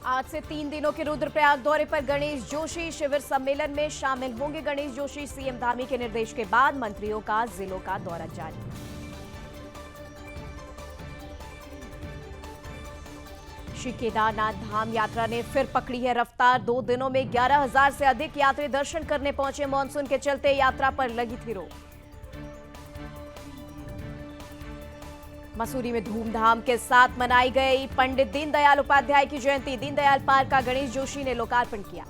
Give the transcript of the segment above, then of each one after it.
आज से 3 दिनों के रुद्रप्रयाग दौरे पर गणेश जोशी। शिविर सम्मेलन में शामिल होंगे गणेश जोशी। सीएम धामी के निर्देश के बाद मंत्रियों का जिलों का दौरा जारी। श्री केदारनाथ धाम यात्रा ने फिर पकड़ी है रफ्तार। 2 दिनों में 11,000 से अधिक यात्री दर्शन करने पहुंचे। मानसून के चलते यात्रा पर लगी थी रोक। मसूरी में धूमधाम के साथ मनाई गई पंडित दीनदयाल उपाध्याय की जयंती। दीनदयाल पार्क का गणेश जोशी ने लोकार्पण किया।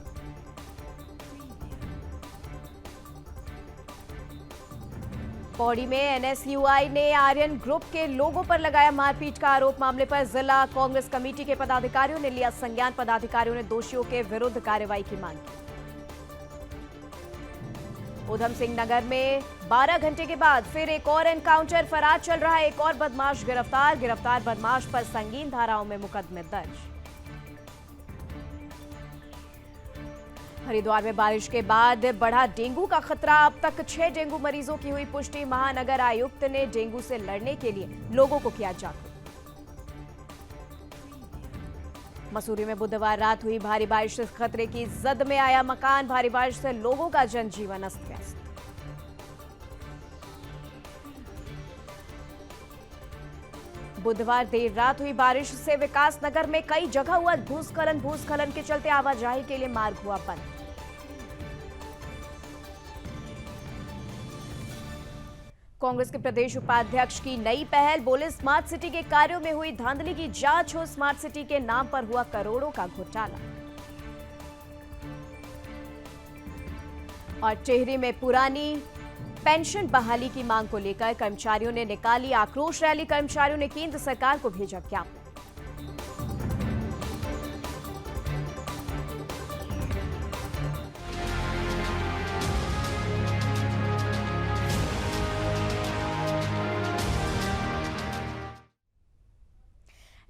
पौड़ी में एनएसयूआई ने आर्यन ग्रुप के लोगों पर लगाया मारपीट का आरोप। मामले पर जिला कांग्रेस कमेटी के पदाधिकारियों ने लिया संज्ञान। पदाधिकारियों ने दोषियों के विरुद्ध कार्रवाई की मांग की। उधम सिंह नगर में 12 घंटे के बाद फिर एक और एनकाउंटर। फरार चल रहा है एक और बदमाश गिरफ्तार। गिरफ्तार बदमाश पर संगीन धाराओं में मुकदमे दर्ज। हरिद्वार में बारिश के बाद बढ़ा डेंगू का खतरा। अब तक 6 डेंगू मरीजों की हुई पुष्टि। महानगर आयुक्त ने डेंगू से लड़ने के लिए लोगों को किया जागरूक। मसूरी में बुधवार रात हुई भारी बारिश से खतरे की जद में आया मकान। भारी बारिश से लोगों का जनजीवन अस्त व्यस्त। बुधवार देर रात हुई बारिश से विकास नगर में कई जगह हुआ भूस्खलन। भूस्खलन के चलते आवाजाही के लिए मार्ग हुआ बंद। कांग्रेस के प्रदेश उपाध्यक्ष की नई पहल। बोले स्मार्ट सिटी के कार्यों में हुई धांधली की जांच हो। स्मार्ट सिटी के नाम पर हुआ करोड़ों का घोटाला। और टिहरी में पुरानी पेंशन बहाली की मांग को लेकर कर्मचारियों ने निकाली आक्रोश रैली। कर्मचारियों ने केंद्र सरकार को भेजा ज्ञापन।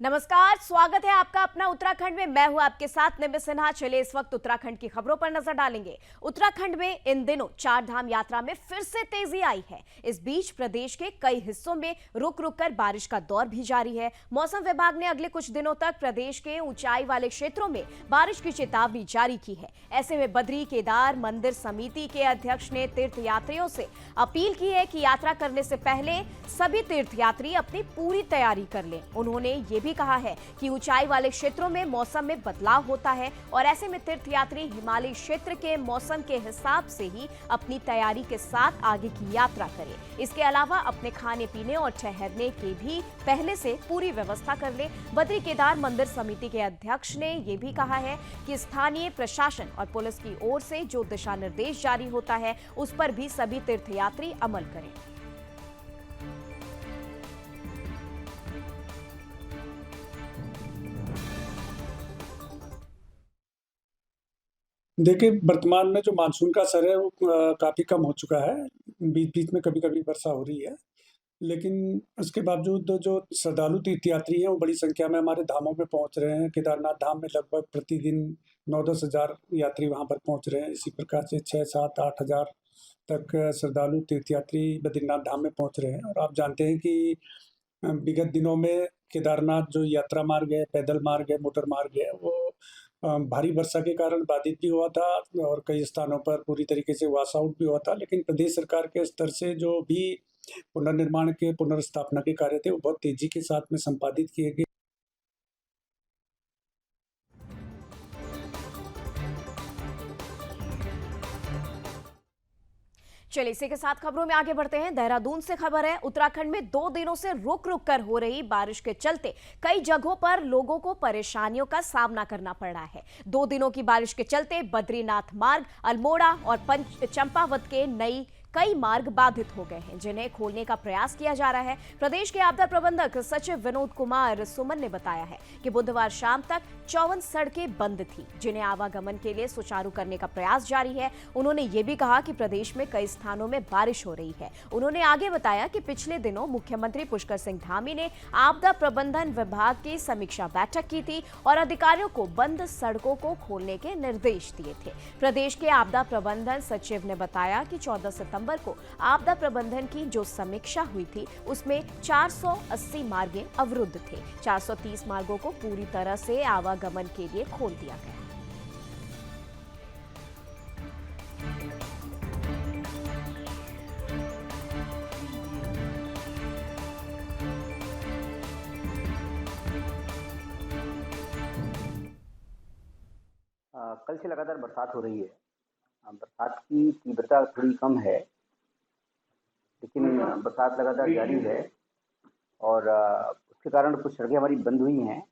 नमस्कार, स्वागत है आपका अपना उत्तराखंड में। मैं हूं आपके साथ निमित सिन्हा। चलिए इस वक्त उत्तराखंड की खबरों पर नजर डालेंगे। उत्तराखंड में इन दिनों 4 धाम यात्रा में फिर से तेजी आई है। इस बीच प्रदेश के कई हिस्सों में रुक रुक कर बारिश का दौर भी जारी है। मौसम विभाग ने अगले कुछ दिनों तक प्रदेश के ऊंचाई वाले क्षेत्रों में बारिश की चेतावनी जारी की है। ऐसे में बद्री केदार मंदिर समिति के अध्यक्ष ने तीर्थयात्रियों से अपील की है कि यात्रा करने से पहले सभी तीर्थयात्री अपनी पूरी तैयारी कर लें। उन्होंने ये भी कहा है कि ऊंचाई वाले क्षेत्रों में मौसम में बदलाव होता है और ऐसे में तीर्थयात्री हिमालयी क्षेत्र के मौसम के हिसाब से ही अपनी तैयारी के साथ आगे की यात्रा करें। इसके अलावा अपने खाने पीने और ठहरने की भी पहले से पूरी व्यवस्था कर ले। बद्री केदार मंदिर समिति के अध्यक्ष ने यह भी कहा है कि स्थानीय प्रशासन और पुलिस की ओर से जो दिशा निर्देश जारी होता है उस पर भी सभी तीर्थयात्री अमल करें। देखिए, वर्तमान में जो मानसून का असर है वो काफ़ी कम हो चुका है। बीच-बीच में कभी-कभी वर्षा हो रही है, लेकिन उसके बावजूद जो श्रद्धालु तीर्थयात्री हैं वो बड़ी संख्या में हमारे धामों पे पहुँच रहे हैं। केदारनाथ धाम में लगभग प्रतिदिन 9-10 हज़ार यात्री वहाँ पर पहुँच रहे हैं। इसी प्रकार से 6-7-8 हज़ार तक श्रद्धालु तीर्थयात्री बद्रीनाथ धाम में पहुँच रहे हैं। और आप जानते हैं कि विगत दिनों में केदारनाथ जो यात्रा मार्ग है, पैदल मार्ग है, मोटर मार्ग है, वो भारी वर्षा के कारण बाधित भी हुआ था और कई स्थानों पर पूरी तरीके से वॉश आउट भी हुआ था। लेकिन प्रदेश सरकार के स्तर से जो भी पुनर्निर्माण के पुनर्स्थापना के कार्य थे वो बहुत तेजी के साथ में संपादित किए गए। चलिए इसी के साथ खबरों में आगे बढ़ते हैं। देहरादून से खबर है। उत्तराखंड में 2 दिनों से रुक रुक कर हो रही बारिश के चलते कई जगहों पर लोगों को परेशानियों का सामना करना पड़ रहा है। 2 दिनों की बारिश के चलते बद्रीनाथ मार्ग, अल्मोड़ा और चंपावत के कई मार्ग बाधित हो गए हैं, जिन्हें खोलने का प्रयास किया जा रहा है। प्रदेश के आपदा प्रबंधक सचिव विनोद कुमार सुमन ने बताया है कि बुधवार शाम तक 54 सड़कें बंद थी, जिन्हें आवागमन के लिए सुचारू करने का प्रयास जारी है। उन्होंने ये भी कहा कि प्रदेश में कई स्थानों में बारिश हो रही है। उन्होंने आगे बताया कि पिछले दिनों मुख्यमंत्री पुष्कर सिंह धामी ने आपदा प्रबंधन विभाग की समीक्षा बैठक की थी और अधिकारियों को बंद सड़कों को खोलने के निर्देश दिए थे। प्रदेश के आपदा प्रबंधन सचिव ने बताया कि 14 सितंबर नवंबर को आपदा प्रबंधन की जो समीक्षा हुई थी उसमें 480 मार्गे अवरुद्ध थे। 430 मार्गों को पूरी तरह से आवागमन के लिए खोल दिया गया। कल से लगातार बरसात हो रही है। बरसात की तीव्रता थोड़ी कम है, लेकिन बरसात लगातार जारी है और उसके कारण कुछ सड़कें हमारी बंद हुई हैं।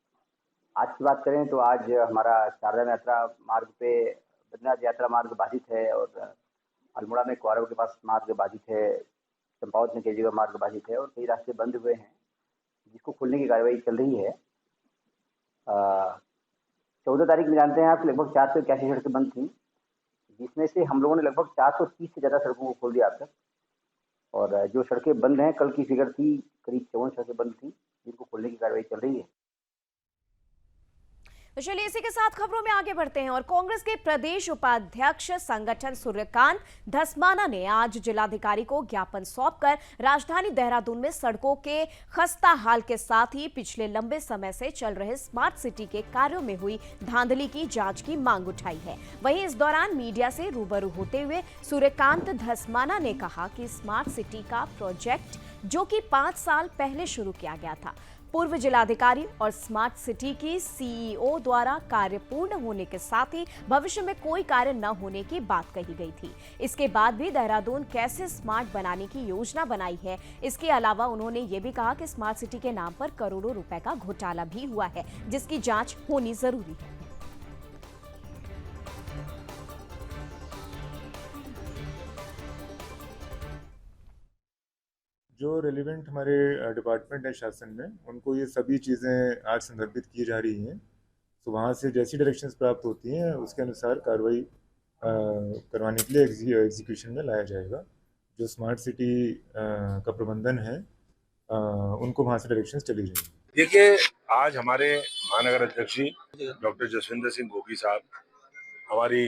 आज की बात करें तो आज हमारा चारधाम यात्रा मार्ग पे बद्रीनाथ यात्रा मार्ग बाधित है और अल्मोड़ा में कौरव के पास मार्ग बाधित है, चंपावत में कई जगह मार्ग बाधित है और कई रास्ते बंद हुए हैं, जिसको खोलने की कार्रवाई चल रही है। 14 तारीख में जानते हैं आप लगभग 481 सड़कें बंद थी, जिसमें से हम लोगों ने लगभग 430 से ज़्यादा सड़कों को खोल दिया अब तक। और जो सड़कें बंद हैं, कल की फिगर थी करीब 54 सड़कें बंद थी, जिनको खोलने की कार्रवाई चल रही है। तो चलिए इसी के साथ खबरों में आगे बढ़ते हैं और कांग्रेस के प्रदेश उपाध्यक्ष संगठन सूर्यकांत धस्माना ने आज जिलाधिकारी को ज्ञापन सौंपकर राजधानी देहरादून में सड़कों के खस्ता हाल के साथ ही पिछले लंबे समय से चल रहे स्मार्ट सिटी के कार्यों में हुई धांधली की जांच की मांग उठाई है। वहीं इस दौरान मीडिया से रूबरू होते हुए सूर्यकांत धस्माना ने कहा कि स्मार्ट सिटी का प्रोजेक्ट जो कि 5 साल पहले शुरू किया गया था, पूर्व जिलाधिकारी और स्मार्ट सिटी की सीईओ द्वारा कार्य पूर्ण होने के साथ ही भविष्य में कोई कार्य न होने की बात कही गई थी। इसके बाद भी देहरादून कैसे स्मार्ट बनाने की योजना बनाई है। इसके अलावा उन्होंने ये भी कहा कि स्मार्ट सिटी के नाम पर करोड़ों रुपए का घोटाला भी हुआ है, जिसकी जांच होनी जरूरी है। जो रेलिवेंट हमारे डिपार्टमेंट है शासन में, उनको ये सभी चीज़ें आज संदर्भित की जा रही हैं। तो वहाँ से जैसी डायरेक्शंस प्राप्त होती हैं उसके अनुसार कार्रवाई करवाने के लिए एग्जीक्यूशन में लाया जाएगा। जो स्मार्ट सिटी का प्रबंधन है उनको वहाँ से डायरेक्शंस चली जाएंगी। देखिए, आज हमारे महानगर अध्यक्ष जी डॉक्टर जसविंदर सिंह गोगी साहब, हमारी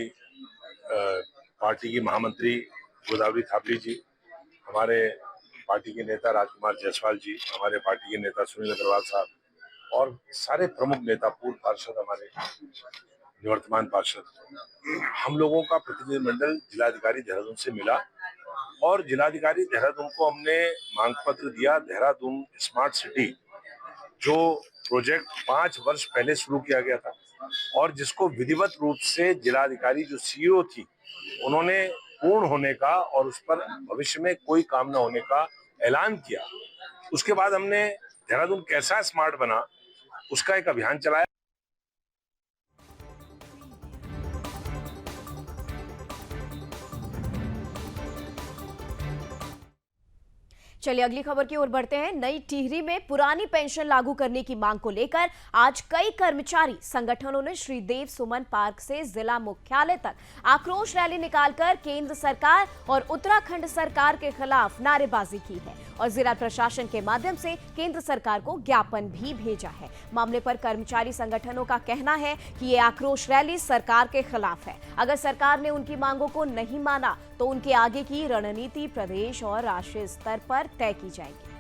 पार्टी की महामंत्री गोदावरी थापड़ी जी, हमारे पार्टी के नेता राजकुमार जायसवाल जी, हमारे पार्टी के नेता सुनील अग्रवाल साहब और सारे प्रमुख नेता, पूर्व पार्षद, हमारे निवर्तमान पार्षद, हम लोगों का प्रतिनिधिमंडल जिलाधिकारी देहरादून से मिला और जिलाधिकारी देहरादून को हमने मांग पत्र दिया। देहरादून स्मार्ट सिटी जो प्रोजेक्ट 5 वर्ष पहले शुरू किया गया था और जिसको विधिवत रूप से जिलाधिकारी जो सीईओ थी उन्होंने पूर्ण होने का और उस पर भविष्य में कोई काम न होने का ऐलान किया। उसके बाद हमने देहरादून कैसा स्मार्ट बना उसका एक अभियान चलाया। चलिए अगली खबर की ओर बढ़ते हैं। नई टिहरी में पुरानी पेंशन लागू करने की मांग को लेकर आज कई कर्मचारी संगठनों ने श्रीदेव सुमन पार्क से जिला मुख्यालय तक आक्रोश रैली निकालकर केंद्र सरकार और उत्तराखंड सरकार के खिलाफ नारेबाजी की है और जिला प्रशासन के माध्यम से केंद्र सरकार को ज्ञापन भी भेजा है। मामले पर कर्मचारी संगठनों का कहना है कि ये आक्रोश रैली सरकार के खिलाफ है। अगर सरकार ने उनकी मांगों को नहीं माना तो उनके आगे की रणनीति प्रदेश और राष्ट्रीय स्तर पर तय की जाएगी।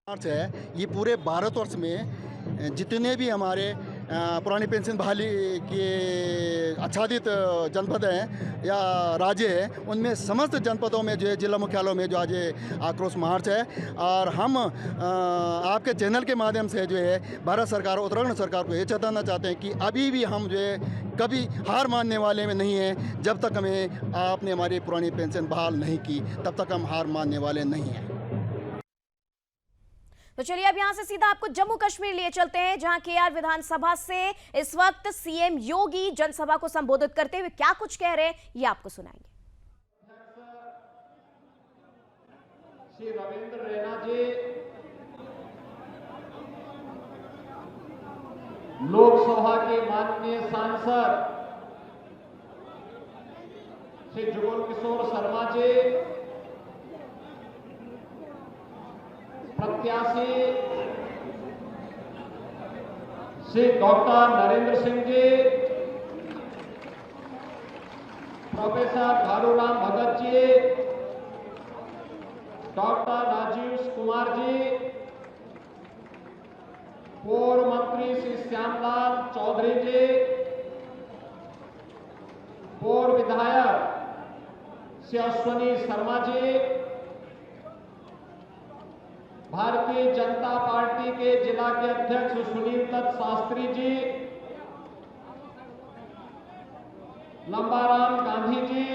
है ये पूरे भारतवर्ष में जितने भी हमारे पुरानी पेंशन बहाली के आच्छादित जनपद हैं या राज्य है, उनमें समस्त जनपदों में जो है जिला मुख्यालयों में जो आज आक्रोश मार्च है। और हम आपके चैनल के माध्यम से जो है भारत सरकार, उत्तराखंड सरकार को ये चेताना चाहते हैं कि अभी भी हम जो है कभी हार मानने वाले में नहीं हैं। जब तक हमें आपने हमारी पुरानी पेंशन बहाल नहीं की तब तक हम हार मानने वाले नहीं हैं। तो चलिए अब यहां से सीधा आपको जम्मू कश्मीर लिए चलते हैं, जहां केआर विधानसभा से इस वक्त सीएम योगी जनसभा को संबोधित करते हुए क्या कुछ कह रहे हैं ये आपको सुनाएंगे। श्री रविंद्र रैना जी लोकसभा के माननीय सांसद श्री जुगल किशोर शर्मा जी, प्रत्याशी Shri doctor Narendra Singh ji, professor Gharuram Bhagat ji, doctor Rajiv Kumar ji, पूर्व मंत्री श्री श्यामलाल चौधरी जी, पूर्व विधायक श्री अश्वनी शर्मा जी, भारतीय जनता पार्टी के जिला के अध्यक्ष सुनील दत्त शास्त्री जी, लंबाराम गांधी जी,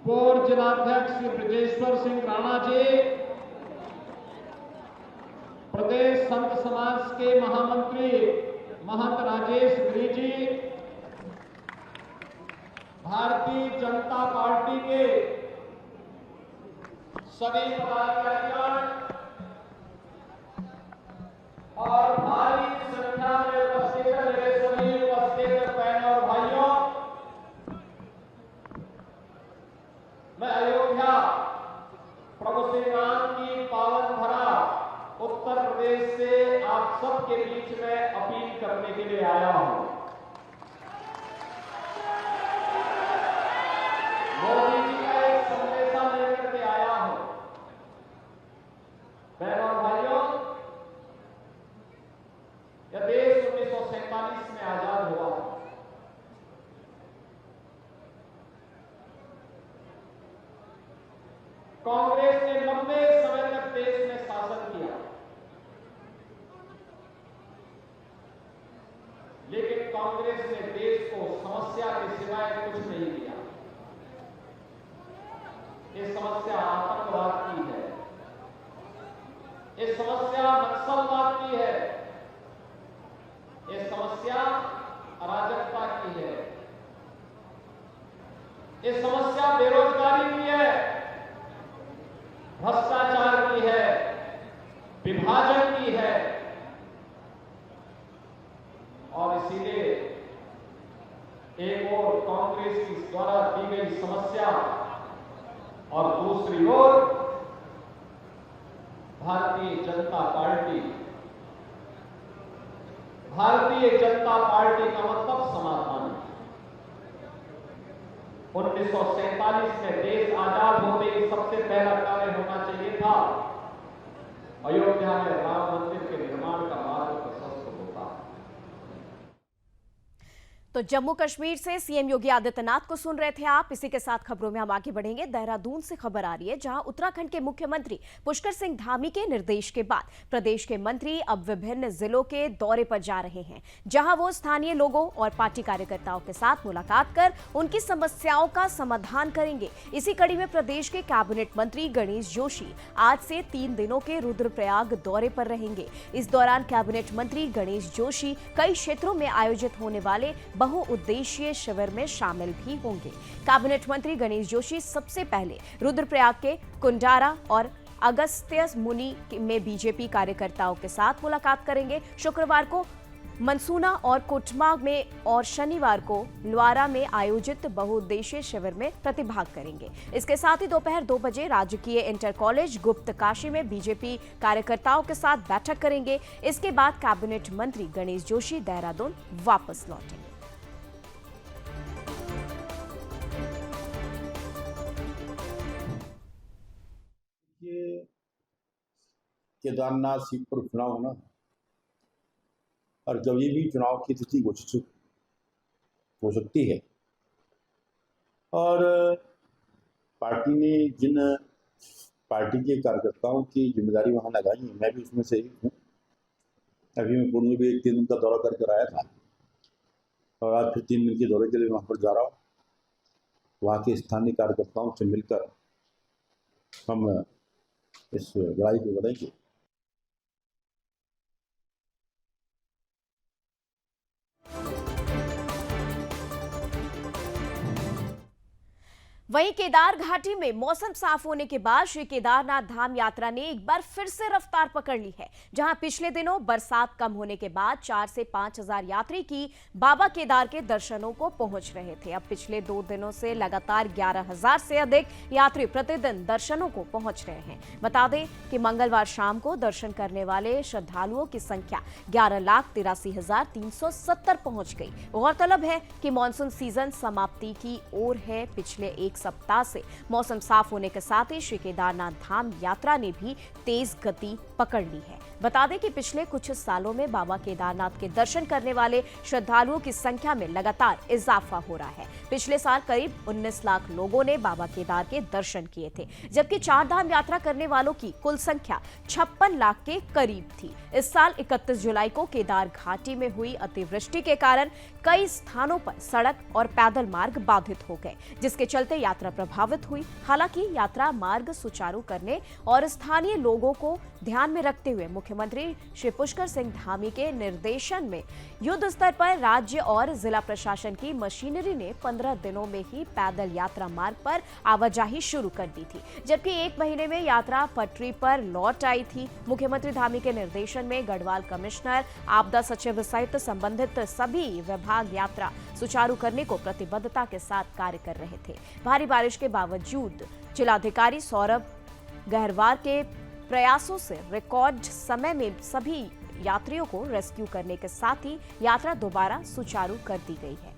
पूर्व जिलाध्यक्ष श्री ब्रजेश्वर सिंह राणा जी, प्रदेश संत समाज के महामंत्री महंत राजेश गिरी जी, भारतीय जनता पार्टी के सभी पदाधिकारीगण और भारी संख्या में उपस्थित मेरे सभी उपस्थित बहनों और भाइयों, मैं अयोध्या प्रभु श्री राम की पावन धरा उत्तर प्रदेश से आप सबके बीच में अपील करने के लिए आया हूं। मोदी जी का एक संदेशा लेकर के आया हूं। बहनों और भाइयों, यह देश 1947 में आजाद हुआ। कांग्रेस ने लंबे समय तक देश में शासन किया, लेकिन कांग्रेस ने देश को समस्या के सिवाय कुछ नहीं दिया। ये समस्या आतंकवाद की है, ये समस्या नक्सलवाद की है, ये समस्या अराजकता की है, ये समस्या बेरोजगारी की है, भ्रष्टाचार की है, विभाजन की है। और इसीलिए एक ओर कांग्रेस की द्वारा दी गई समस्या और दूसरी ओर भारतीय जनता पार्टी का मतलब समाधान है। 1947 में देश आजाद होते ही सबसे पहला कार्य होना चाहिए था अयोध्या में राम मंदिर के निर्माण का मार्ग प्रशस्त होता। तो जम्मू कश्मीर से सीएम योगी आदित्यनाथ को सुन रहे थे आप। इसी के साथ खबरों में हम आगे बढ़ेंगे। देहरादून से खबर आ रही है, जहां उत्तराखंड के मुख्यमंत्री पुष्कर सिंह धामी के निर्देश के बाद प्रदेश के मंत्री अब विभिन्न जिलों के दौरे पर जा रहे हैं, जहां वो स्थानीय लोगों और पार्टी कार्यकर्ताओं के साथ मुलाकात कर उनकी समस्याओं का समाधान करेंगे। इसी कड़ी में प्रदेश के कैबिनेट मंत्री गणेश जोशी आज से 3 दिनों के रुद्रप्रयाग दौरे पर रहेंगे। इस दौरान कैबिनेट मंत्री गणेश जोशी कई क्षेत्रों में आयोजित होने वाले बहुउद्देशीय शिविर में शामिल भी होंगे। कैबिनेट मंत्री गणेश जोशी सबसे पहले रुद्रप्रयाग के कुंडारा और अगस्त्य मुनि में बीजेपी कार्यकर्ताओं के साथ मुलाकात करेंगे। शुक्रवार को मनसूना और कोटमा में और शनिवार को लवारा में आयोजित बहुउद्देशीय शिविर में प्रतिभाग करेंगे। इसके साथ ही दोपहर 2 बजे राजकीय इंटर कॉलेज गुप्त काशी में बीजेपी कार्यकर्ताओं के साथ बैठक करेंगे। इसके बाद कैबिनेट मंत्री गणेश जोशी देहरादून वापस लौटेंगे। केदारनाथ सीट पर चुनाव होना और कभी भी चुनाव की तिथि घोषित हो सकती है। और पार्टी ने जिन पार्टी के कार्यकर्ताओं की जिम्मेदारी वहाँ लगाई है, मैं भी उसमें से एक हूँ। अभी मैं पूर्व में भी 3 दिन का दौरा करके आया था और आज फिर 3 दिन के दौरे के लिए वहाँ पर जा रहा हूँ। वहाँ के स्थानीय कार्यकर्ताओं से मिलकर हम इस लड़ाई को लड़ेंगे। वहीं केदार घाटी में मौसम साफ होने के बाद श्री केदारनाथ धाम यात्रा ने एक बार फिर से रफ्तार पकड़ ली है। जहां पिछले दिनों बरसात कम होने के बाद 4 से 5 हजार यात्री की बाबा केदार के दर्शनों को पहुंच रहे थे। अब पिछले 2 दिनों से लगातार 11,000 से अधिक यात्री प्रतिदिन दर्शनों को पहुंच रहे हैं। बता दें कि मंगलवार शाम को दर्शन करने वाले श्रद्धालुओं की संख्या 11,83,370 पहुंच गई। गौरतलब है कि मानसून सीजन समाप्ति की ओर है। पिछले एक सप्ताह से मौसम साफ होने के साथ ही श्री केदारनाथ धाम यात्रा ने भी तेज गति पकड़ ली है। बता दें कि पिछले कुछ सालों में बाबा केदारनाथ के दर्शन करने वाले श्रद्धालुओं की संख्या में लगातार इजाफा हो रहा है। पिछले साल करीब 19 लाख लोगों ने बाबा केदार के दर्शन किए थे, जबकि चार धाम यात्रा करने वालों की कुल संख्या 56 लाख के करीब थी। इस साल 31 जुलाई को केदार घाटी में हुई अतिवृष्टि के कारण कई स्थानों पर सड़क और पैदल मार्ग बाधित हो गए, जिसके चलते यात्रा प्रभावित हुई। हालांकि यात्रा मार्ग सुचारू करने और स्थानीय लोगों को ध्यान में रखते हुए मुख्यमंत्री श्री पुष्कर सिंह धामी के निर्देशन में युद्ध स्तर पर राज्य और जिला प्रशासन की मशीनरी ने 15 दिनों में ही पैदल यात्रा मार्ग पर आवाजाही शुरू कर दी थी, जबकि 1 महीने में यात्रा पटरी पर लौट आई थी। मुख्यमंत्री धामी के निर्देशन में गढ़वाल कमिश्नर, आपदा सचिव सहित संबंधित सभी विभाग यात्रा सुचारू करने को प्रतिबद्धता के साथ कार्य कर रहे थे। भारी बारिश के बावजूद जिलाधिकारी सौरभ गहरवार के प्रयासों से रिकॉर्ड समय में सभी यात्रियों को रेस्क्यू करने के साथ ही यात्रा दोबारा सुचारू कर दी गई है।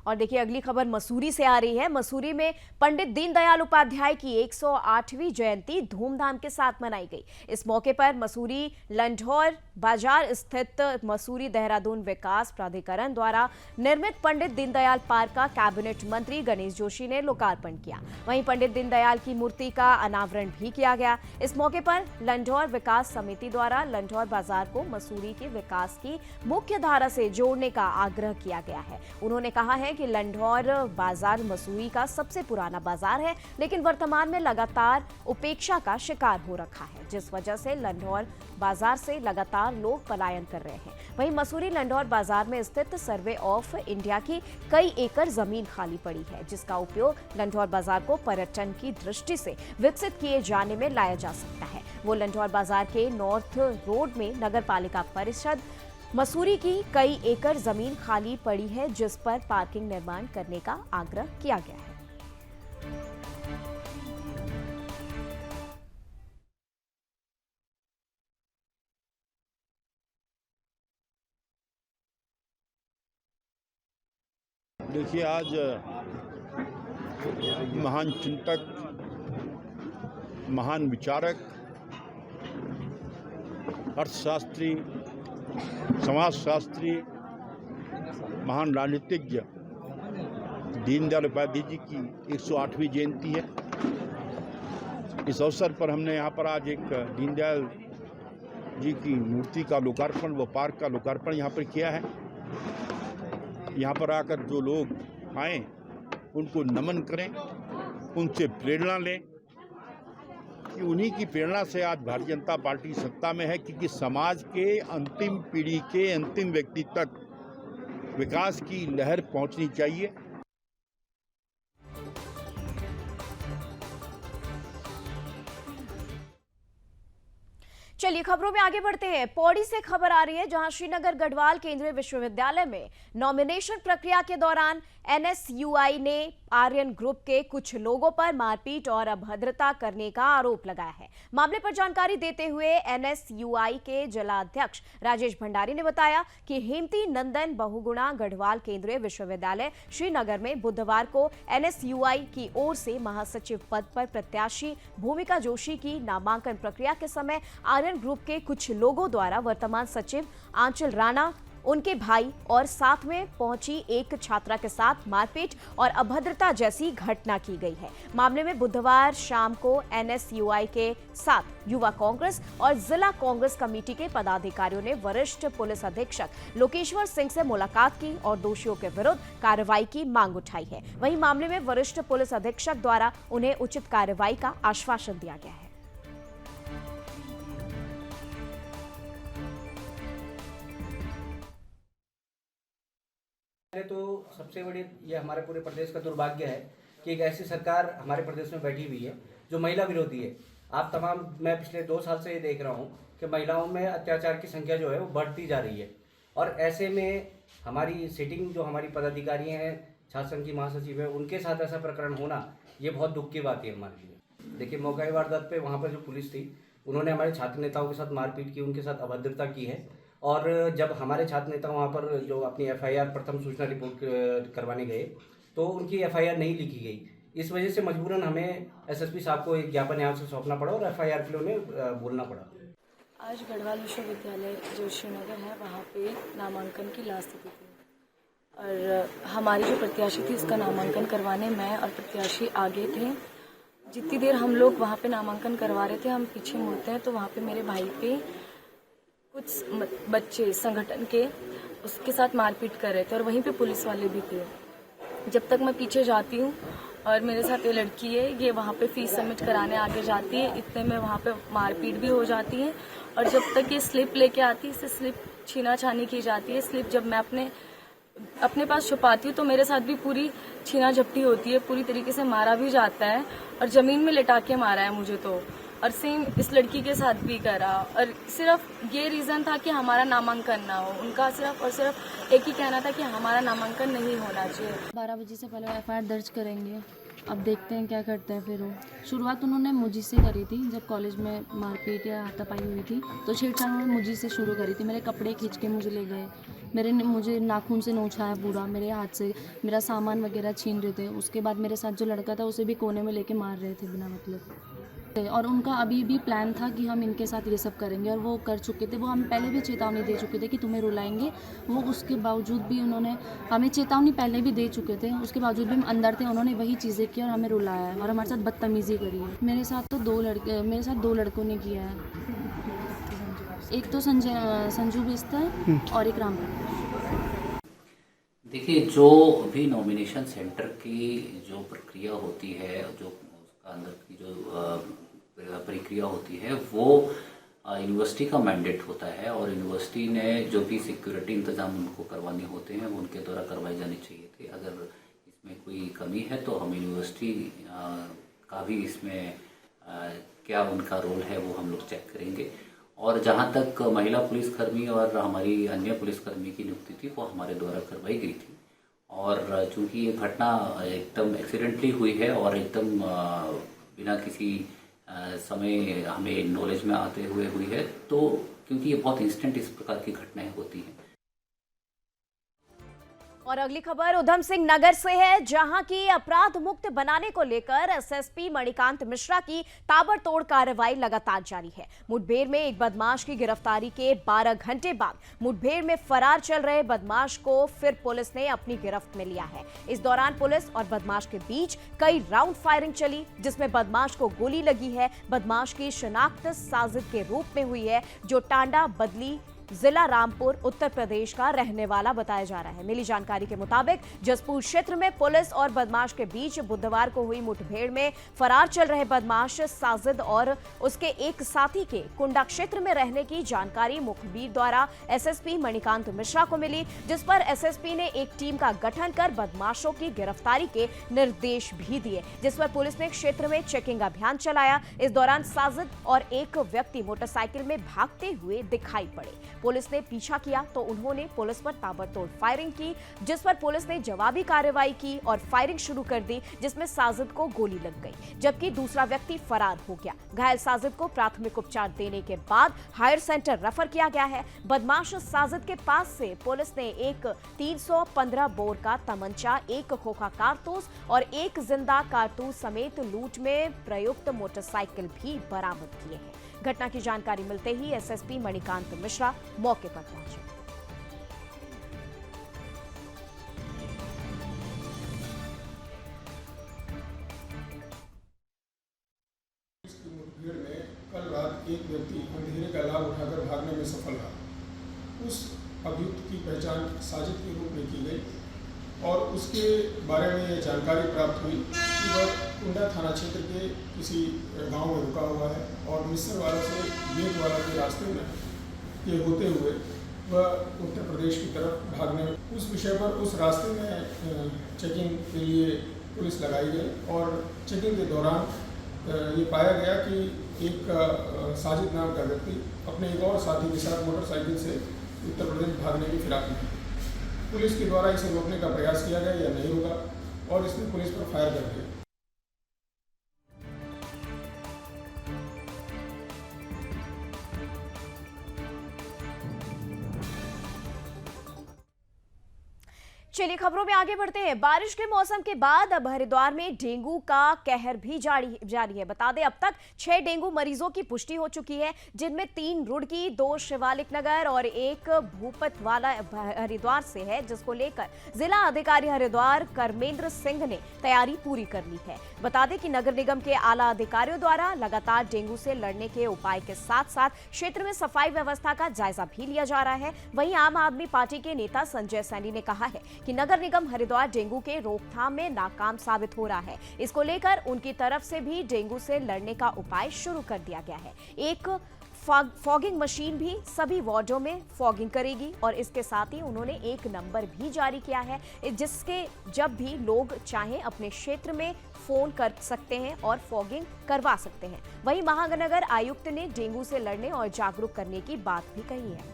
और देखिए अगली खबर मसूरी से आ रही है। मसूरी में पंडित दीनदयाल उपाध्याय की 108वीं जयंती धूमधाम के साथ मनाई गई। इस मौके पर मसूरी लंढौर बाजार स्थित मसूरी देहरादून विकास प्राधिकरण द्वारा निर्मित पंडित दीनदयाल पार्क का कैबिनेट मंत्री गणेश जोशी ने लोकार्पण किया। वहीं पंडित दीनदयाल की मूर्ति का अनावरण भी किया गया। इस मौके पर लंढौर विकास समिति द्वारा लंढौर बाजार को मसूरी के विकास की मुख्य धारा से जोड़ने का आग्रह किया गया है। उन्होंने कहा है कि लंढौर बाजार मसूरी का सबसे पुराना बाजार है, लेकिन वर्तमान में लगातार उपेक्षा का शिकार हो रखा है, जिस वजह से लंढौर बाजार से लगातार लोग पलायन कर रहे हैं। वहीं मसूरी लंढौर बाजार में स्थित सर्वे ऑफ इंडिया की कई एकड़ जमीन खाली पड़ी है, जिसका उपयोग लंढौर बाजार को पर्यटन की दृष्टि से विकसित किए जाने में लाया जा सकता है। वो लंढौर बाजार के नॉर्थ रोड में नगर पालिका परिषद मसूरी की कई एकड़ जमीन खाली पड़ी है, जिस पर पार्किंग निर्माण करने का आग्रह किया गया है। देखिए, आज महान चिंतक, महान विचारक, अर्थशास्त्री, समाजशास्त्री, महान राजनीतिज्ञ दीनदयाल उपाध्याय जी की 108वीं जयंती है। इस अवसर पर हमने यहाँ पर आज एक दीनदयाल जी की मूर्ति का लोकार्पण, व पार्क का लोकार्पण यहाँ पर किया है। यहाँ पर आकर जो लोग आए उनको नमन करें, उनसे प्रेरणा लें कि उन्हीं की प्रेरणा से आज भारतीय जनता पार्टी सत्ता में है, क्योंकि समाज के अंतिम पीढ़ी के अंतिम व्यक्ति तक विकास की लहर पहुंचनी चाहिए। चलिए खबरों में आगे बढ़ते हैं। पौड़ी से खबर आ रही है, जहां श्रीनगर गढ़वाल केंद्रीय विश्वविद्यालय में नॉमिनेशन प्रक्रिया के दौरान एनएसयूआई ने आर्यन ग्रुप के कुछ लोगों पर मारपीट और अभद्रता करने का आरोप लगाया है। मामले पर जानकारी देते हुए एनएसयूआई के जिलाध्यक्ष राजेश भंडारी ने बताया कि हेमती नंदन बहुगुणा गढ़वाल केंद्रीय विश्वविद्यालय श्रीनगर में बुधवार को एनएसयूआई की ओर से महासचिव पद पर प्रत्याशी भूमिका जोशी की नामांकन प्रक्रिया के समय आर्यन ग्रुप के कुछ लोगों द्वारा वर्तमान सचिव आंचल राणा, उनके भाई और साथ में पहुंची एक छात्रा के साथ मारपीट और अभद्रता जैसी घटना की गई है। मामले में बुधवार शाम को एनएसयूआई के साथ युवा कांग्रेस और जिला कांग्रेस कमेटी के पदाधिकारियों ने वरिष्ठ पुलिस अधीक्षक लोकेश्वर सिंह से मुलाकात की और दोषियों के विरुद्ध कार्रवाई की मांग उठाई है। वहीं मामले में वरिष्ठ पुलिस अधीक्षक द्वारा उन्हें उचित कार्रवाई का आश्वासन दिया गया है। पहले तो सबसे बड़ी ये हमारे पूरे प्रदेश का दुर्भाग्य है कि एक ऐसी सरकार हमारे प्रदेश में बैठी हुई है जो महिला विरोधी है। आप तमाम, मैं पिछले 2 साल से ये देख रहा हूँ कि महिलाओं में अत्याचार की संख्या जो है वो बढ़ती जा रही है। और ऐसे में हमारी सिटिंग जो हमारी पदाधिकारी हैं, छात्र संघ की महासचिव है, उनके साथ ऐसा प्रकरण होना ये बहुत दुख की बात है हमारे लिए। देखिए, मौका वारदात पे वहाँ पर जो पुलिस थी उन्होंने हमारे छात्र नेताओं के साथ मारपीट की, उनके साथ अभद्रता की है। और जब हमारे छात्र नेता वहाँ पर जो अपनी FIR प्रथम सूचना रिपोर्ट करवाने गए तो उनकी FIR नहीं लिखी गई। इस वजह से मजबूरन हमें SSP साहब को एक ज्ञापन यहाँ से सौंपना पड़ा और FIR के लिए उन्हें बोलना पड़ा। आज गढ़वाल विश्वविद्यालय जो श्रीनगर है वहाँ पे नामांकन की लास्ट तिथि थी और हमारी जो प्रत्याशी थी उसका नामांकन करवाने मैं और प्रत्याशी आगे थे। जितनी देर हम लोग वहाँ पे नामांकन करवा रहे थे, हम पीछे मुड़ते हैं तो वहाँ पे मेरे भाई पे कुछ बच्चे संगठन के उसके साथ मारपीट कर रहे थे और वहीं पे पुलिस वाले भी थे। जब तक मैं पीछे जाती हूँ और मेरे साथ ये लड़की है, ये वहाँ पे फीस सबमिट कराने आगे जाती है, इतने में वहाँ पे मारपीट भी हो जाती है। और जब तक ये स्लिप लेके आती है, इससे स्लिप छीना छानी की जाती है। स्लिप जब मैं अपने पास छुपाती हूँ तो मेरे साथ भी पूरी छीना झपटी होती है, पूरी तरीके से मारा भी जाता है और ज़मीन में लिटा के मारा है मुझे तो। और सेम इस लड़की के साथ भी करा और सिर्फ ये रीज़न था कि हमारा नामांकन ना हो। उनका सिर्फ और सिर्फ एक ही कहना था कि हमारा नामांकन नहीं होना चाहिए। 12 बजे से पहले FIR दर्ज करेंगे, अब देखते हैं क्या करते हैं। फिर वो शुरुआत उन्होंने मुझी से करी थी। जब कॉलेज में मारपीट या हाथापाई हुई थी तो छेड़छाड़ उन्होंने मुझी से शुरू करी थी। मेरे कपड़े खींच के मुझे ले गए, मुझे नाखून से नोचा है पूरा, मेरे हाथ से मेरा सामान वगैरह छीन रहे थे। उसके बाद मेरे साथ जो लड़का था उसे भी कोने में लेके मार रहे थे बिना मतलब। और उनका अभी भी प्लान था कि हम इनके साथ ये सब करेंगे और वो कर चुके थे। वो हम पहले भी चेतावनी दे चुके थे कि तुम्हें रुलाएंगे। वो उसके बावजूद भी उन्होंने हमें चेतावनी पहले भी दे चुके थे, उसके बावजूद भी हम अंदर थे। उन्होंने वही चीज़ें की और हमें रुलाया है और हमारे साथ बदतमीज़ी करी है। मेरे साथ 2 लड़कों ने किया है। एक तो संजू बिस्तर और एक राम। देखिए, जो भी नॉमिनेशन सेंटर की जो प्रक्रिया होती है, जो उसका अंदर की जो प्रक्रिया होती है, वो यूनिवर्सिटी का मैंडेट होता है और यूनिवर्सिटी ने जो भी सिक्योरिटी इंतजाम उनको करवाने होते हैं वो उनके द्वारा करवाए जाने चाहिए थे। अगर इसमें कोई कमी है तो हम यूनिवर्सिटी का भी इसमें क्या उनका रोल है वो हम लोग चेक करेंगे। और जहाँ तक महिला पुलिसकर्मी और हमारी अन्य पुलिसकर्मी की नियुक्ति थी वो हमारे द्वारा करवाई गई थी। और चूँकि ये घटना एकदम एक्सीडेंटली हुई है और एकदम बिना किसी समय हमें नॉलेज में आते हुए हुई है, तो क्योंकि ये बहुत इंस्टेंट इस प्रकार की घटनाएं होती हैं। और अगली खबर उधम सिंह नगर से है, जहां की अपराध मुक्त बनाने को लेकर SSP मणिकांत मिश्रा की ताबड़तोड़ कार्रवाई लगातार जारी है। मुठभेड़ में एक बदमाश की गिरफ्तारी के 12 घंटे बाद मुठभेड़ में फरार चल रहे बदमाश को फिर पुलिस ने अपनी गिरफ्त में लिया है। इस दौरान पुलिस और बदमाश के बीच कई राउंड फायरिंग चली, जिसमें बदमाश को गोली लगी है। बदमाश की शिनाख्त साजिद के रूप में हुई है, जो टांडा बदली जिला रामपुर उत्तर प्रदेश का रहने वाला बताया जा रहा है। मिली जानकारी के मुताबिक जसपुर क्षेत्र में पुलिस और बदमाश के बीच बुधवार को हुई मुठभेड़ में फरार चल रहे बदमाश साजिद और उसके एक साथी के कुंडा क्षेत्र में रहने की जानकारी मुखबिर द्वारा SSP मणिकांत मिश्रा को मिली, जिस पर SSP ने एक टीम का गठन कर बदमाशों की गिरफ्तारी के निर्देश भी दिए, जिस पर पुलिस ने क्षेत्र में चेकिंग अभियान चलाया। इस दौरान साजिद और एक व्यक्ति मोटरसाइकिल में भागते हुए दिखाई पड़े। पुलिस ने पीछा किया तो उन्होंने पुलिस पर ताबड़तोड़ फायरिंग की, जिस पर पुलिस ने जवाबी कार्रवाई की और फायरिंग शुरू कर दी, जिसमें साजिद को गोली लग गई, जबकि दूसरा व्यक्ति फरार हो गया। घायल साजिद को प्राथमिक उपचार देने के बाद हायर सेंटर रेफर किया गया है। बदमाश साजिद के पास से पुलिस ने एक 315 बोर का तमंचा, एक खोखा कारतूस और एक जिंदा कारतूस समेत लूट में प्रयुक्त मोटरसाइकिल भी बरामद किए हैं। घटना की जानकारी मिलते ही SSP मणिकांत मिश्रा मौके पर पहुंचे। मुठभेड़ में कल रात एक व्यक्ति अंधेरे का लाभ उठाकर भागने में सफल रहा। उस अभियुक्त की पहचान साजिद के रूप में की गई और उसके बारे में ये जानकारी प्राप्त हुई कि वह कुंडा थाना क्षेत्र के किसी गांव में रुका हुआ है और मिस्र वाला से बेग वाला के रास्ते में ये होते हुए वह उत्तर प्रदेश की तरफ भागने, उस विषय पर उस रास्ते में चेकिंग के लिए पुलिस लगाई गई और चेकिंग के दौरान ये पाया गया कि एक साजिद नाम का व्यक्ति अपने एक और साथी के साथ मोटरसाइकिल से उत्तर प्रदेश भागने की फिराक में है। पुलिस के द्वारा इसे रोकने का प्रयास किया गया या नहीं होगा और इसने पुलिस पर फायर कर दिया। चलिए खबरों में आगे बढ़ते हैं। बारिश के मौसम के बाद अब हरिद्वार में डेंगू का कहर भी जारी है। बता दें अब तक 6 डेंगू मरीजों की पुष्टि हो चुकी है, जिनमें 3 रुड़की, 2 शिवालिक नगर और 1 भूपतवाला हरिद्वार से है, जिसको लेकर जिला अधिकारी हरिद्वार कर्मेंद्र सिंह ने तैयारी पूरी कर ली है। बता दें कि नगर निगम के आला अधिकारियों द्वारा लगातार डेंगू से लड़ने के उपाय के साथ साथ क्षेत्र में सफाई व्यवस्था का जायजा भी लिया जा रहा है। वहीं आम आदमी पार्टी के नेता संजय सैनी ने कहा है कि नगर निगम हरिद्वार डेंगू के रोकथाम में नाकाम साबित हो रहा है। इसको लेकर उनकी तरफ से भी डेंगू से लड़ने का उपाय शुरू कर दिया गया है। एक फॉगिंग मशीन भी सभी वार्डों में फॉगिंग करेगी और इसके साथ ही उन्होंने एक नंबर भी जारी किया है, जिसके जब भी लोग चाहें अपने क्षेत्र में फोन कर सकते हैं और फॉगिंग करवा सकते हैं। वहीं महानगर आयुक्त ने डेंगू से लड़ने और जागरूक करने की बात भी कही है।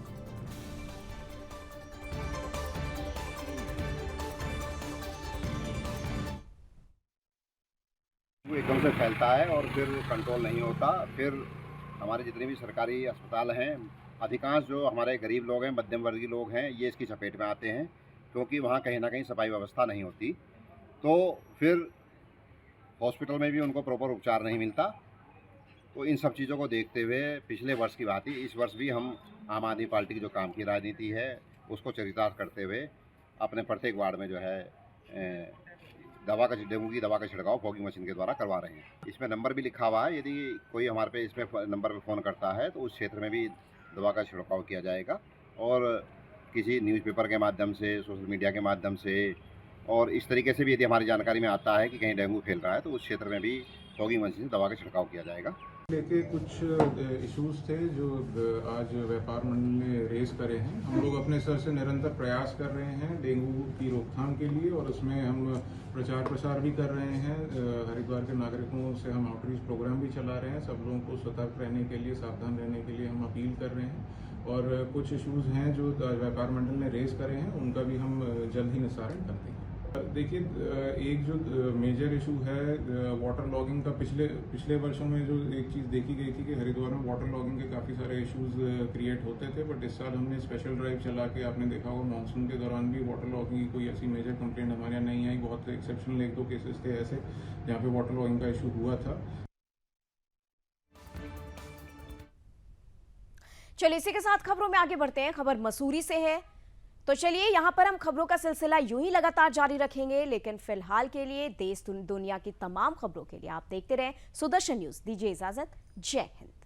वो एकदम से फैलता है और फिर कंट्रोल नहीं होता। फिर हमारे जितने भी सरकारी अस्पताल हैं, अधिकांश जो हमारे गरीब लोग हैं, मध्यम वर्गीय लोग हैं, ये इसकी चपेट में आते हैं, क्योंकि वहाँ कहीं ना कहीं सफाई व्यवस्था नहीं होती। तो फिर हॉस्पिटल में भी उनको प्रॉपर उपचार नहीं मिलता। तो इन सब चीज़ों को देखते हुए पिछले वर्ष की बात ही इस वर्ष भी हम आम आदमी पार्टी की जो काम की राजनीति है उसको चरितार्थ करते हुए अपने प्रत्येक वार्ड में जो है डेंगू की दवा का छिड़काव फॉगिंग मशीन के द्वारा करवा रहे हैं। इसमें नंबर भी लिखा हुआ है, यदि कोई हमारे पे इसमें नंबर पे फ़ोन करता है तो उस क्षेत्र में भी दवा का छिड़काव किया जाएगा। और किसी न्यूज़पेपर के माध्यम से, सोशल मीडिया के माध्यम से और इस तरीके से भी यदि हमारी जानकारी में आता है कि कहीं डेंगू फैल रहा है तो उस क्षेत्र में भी फॉगिंग मशीन से दवा का छिड़काव किया जाएगा। लेके कुछ इश्यूज थे जो आज व्यापार मंडल ने रेज करे हैं। हम लोग अपने स्तर से निरंतर प्रयास कर रहे हैं डेंगू की रोकथाम के लिए और उसमें हम प्रचार प्रसार भी कर रहे हैं। हरिद्वार के नागरिकों से हम आउटरीच प्रोग्राम भी चला रहे हैं। सब लोगों को सतर्क रहने के लिए, सावधान रहने के लिए हम अपील कर रहे हैं। और कुछ इश्यूज हैं जो व्यापार मंडल ने रेज करे हैं, उनका भी हम जल्द ही निस्तारण करते हैं। देखिए, एक जो मेजर इशू है वाटर लॉगिंग का, पिछले वर्षों में जो एक चीज़ देखी गई थी कि हरिद्वार में वाटर लॉगिंग के काफ़ी सारे इश्यूज क्रिएट होते थे, बट इस साल हमने स्पेशल ड्राइव चला के, आपने देखा होगा मानसून के दौरान भी वाटर लॉगिंग की कोई ऐसी मेजर कंप्लेंट हमारे यहाँ नहीं आई। बहुत एक्सेप्शनल 1-2 केसेस थे ऐसे जहाँ पे वाटर लॉगिंग का इशू हुआ था। चलिए इसी के साथ खबरों में आगे बढ़ते हैं। खबर मसूरी से है, तो चलिए यहाँ पर हम खबरों का सिलसिला यूं ही लगातार जारी रखेंगे, लेकिन फिलहाल के लिए देश दुनिया की तमाम खबरों के लिए आप देखते रहें सुदर्शन न्यूज। दीजिए इजाजत। जय हिंद।